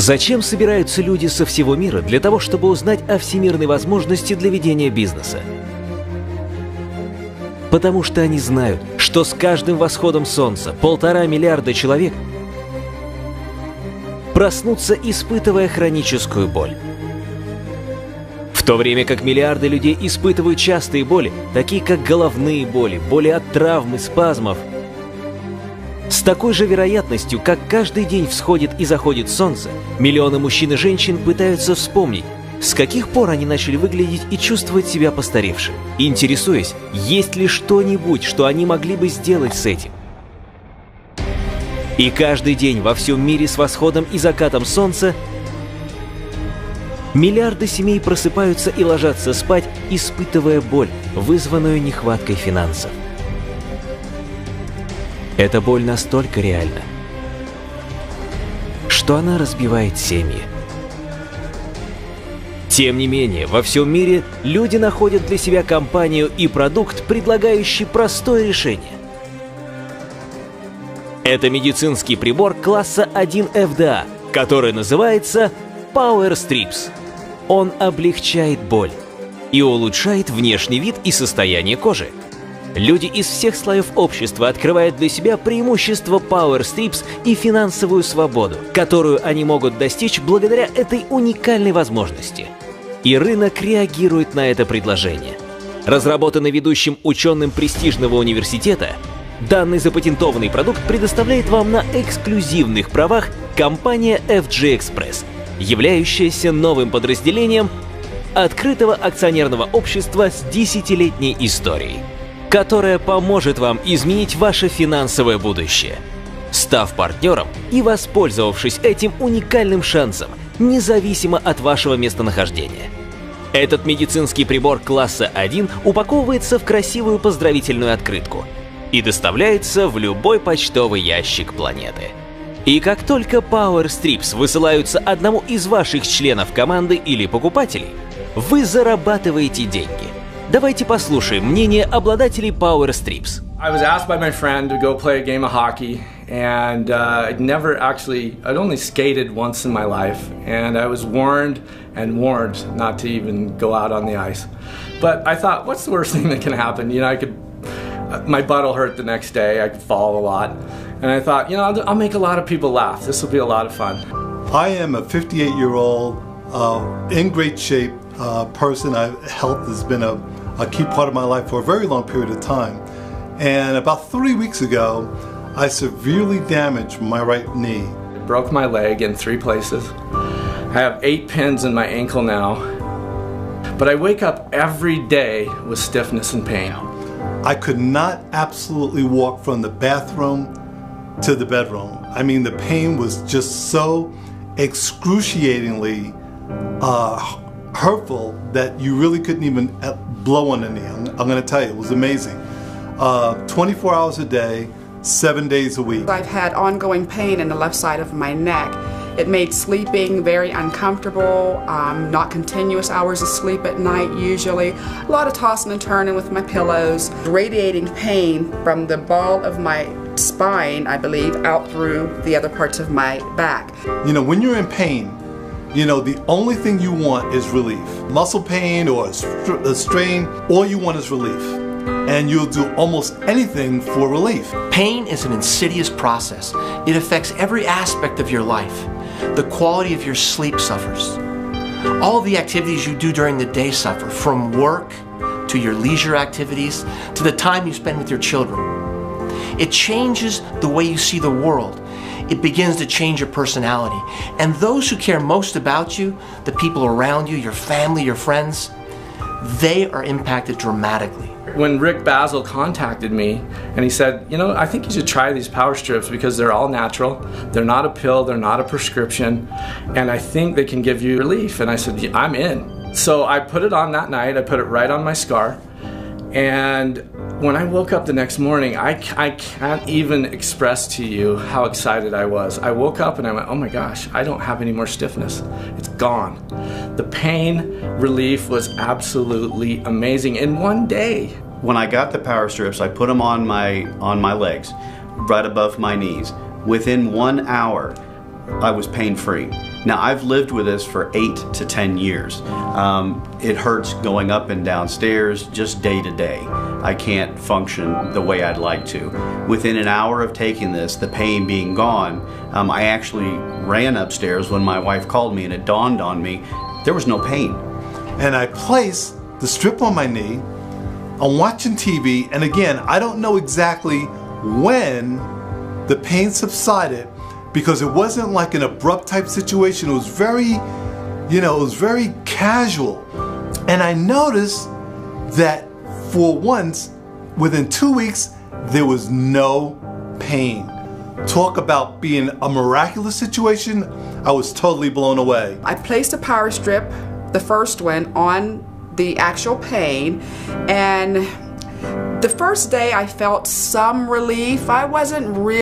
Зачем собираются люди со всего мира для того, чтобы узнать о всемирной возможности для ведения бизнеса? Потому что они знают, что с каждым восходом солнца 1,5 миллиарда человек проснутся, испытывая хроническую боль. В то время как миллиарды людей испытывают частые боли, такие как головные боли, боли от травм и спазмов, с такой же вероятностью, как каждый день всходит и заходит солнце, миллионы мужчин и женщин пытаются вспомнить, с каких пор они начали выглядеть и чувствовать себя постаревшим, интересуясь, есть ли что-нибудь, что они могли бы сделать с этим. И каждый день во всем мире с восходом и закатом солнца миллиарды семей просыпаются и ложатся спать, испытывая боль, вызванную нехваткой финансов. Эта боль настолько реальна, что она разбивает семьи. Тем не менее, во всем мире люди находят для себя компанию и продукт, предлагающий простое решение. Это медицинский прибор класса 1 FDA, который называется Power Strips. Он облегчает боль и улучшает внешний вид и состояние кожи. Люди из всех слоев общества открывают для себя преимущества Power Strips и финансовую свободу, которую они могут достичь благодаря этой уникальной возможности. И рынок реагирует на это предложение. Разработанный ведущим ученым престижного университета, данный запатентованный продукт предоставляет вам на эксклюзивных правах компания FG Express, являющаяся новым подразделением открытого акционерного общества с 10-летней историей, которая поможет вам изменить ваше финансовое будущее, став партнером и воспользовавшись этим уникальным шансом, независимо от вашего местонахождения. Этот медицинский прибор класса 1 упаковывается в красивую поздравительную открытку и доставляется в любой почтовый ящик планеты. И как только Power Strips высылаются одному из ваших членов команды или покупателей, вы зарабатываете деньги. Давайте послушаем мнение обладателей Power Strips. I was asked by my friend to go play a game of hockey, and I'd only skated once in my life, and I was warned not to even go out on the ice. But I thought, what's the worst thing that can happen? You know, my butt will hurt the next day, I could fall a lot. And I thought, you know, I'll make a lot of people laugh. This will be a lot of fun. I am a 58-year-old, in great shape person. Health has been a key part of my life for a very long period of time. And about 3 weeks ago, I severely damaged my right knee. Broke my leg in 3 places. I have 8 pins in my ankle now. But I wake up every day with stiffness and pain. I could not absolutely walk from the bathroom to the bedroom. I mean, the pain was just so excruciatingly hurtful that you really couldn't even blow on the knee. I'm going to tell you, it was amazing. 24 hours a day, 7 days a week. I've had ongoing pain in the left side of my neck. It made sleeping very uncomfortable, not continuous hours of sleep at night usually, a lot of tossing and turning with my pillows, radiating pain from the ball of my spine, I believe, out through the other parts of my back. You know, when you're in pain, you know, the only thing you want is relief. Muscle pain or a strain, all you want is relief. And you'll do almost anything for relief. Pain is an insidious process. It affects every aspect of your life. The quality of your sleep suffers. All the activities you do during the day suffer, from work to your leisure activities to the time you spend with your children. It changes the way you see the world. It begins to change your personality. And those who care most about you, the people around you, your family, your friends, they are impacted dramatically. When Rick Basil contacted me and he said, you know, I think you should try these Power Strips because they're all natural, they're not a pill, they're not a prescription, and I think they can give you relief. And I said, yeah, I'm in. So I put it on that night, I put it right on my scar, and when I woke up the next morning, I can't even express to you how excited I was. I woke up and I went, oh my gosh, I don't have any more stiffness. It's gone. The pain relief was absolutely amazing in one day. When I got the Power Strips, I put them on my legs, right above my knees. Within 1 hour, I was pain-free. Now, I've lived with this for 8 to 10 years. It hurts going up and down stairs just day to day. I can't function the way I'd like to. Within an hour of taking this, the pain being gone, I actually ran upstairs when my wife called me, and it dawned on me there was no pain. And I placed the strip on my knee. I'm watching TV, and again, I don't know exactly when the pain subsided, because it wasn't like an abrupt type situation. It was very, it was very casual. And I noticed that for once, within 2 weeks, there was no pain. Talk about being a miraculous situation. I was totally blown away. I placed a power strip, the first one, on the actual pain, and the first day I felt some relief. I wasn't really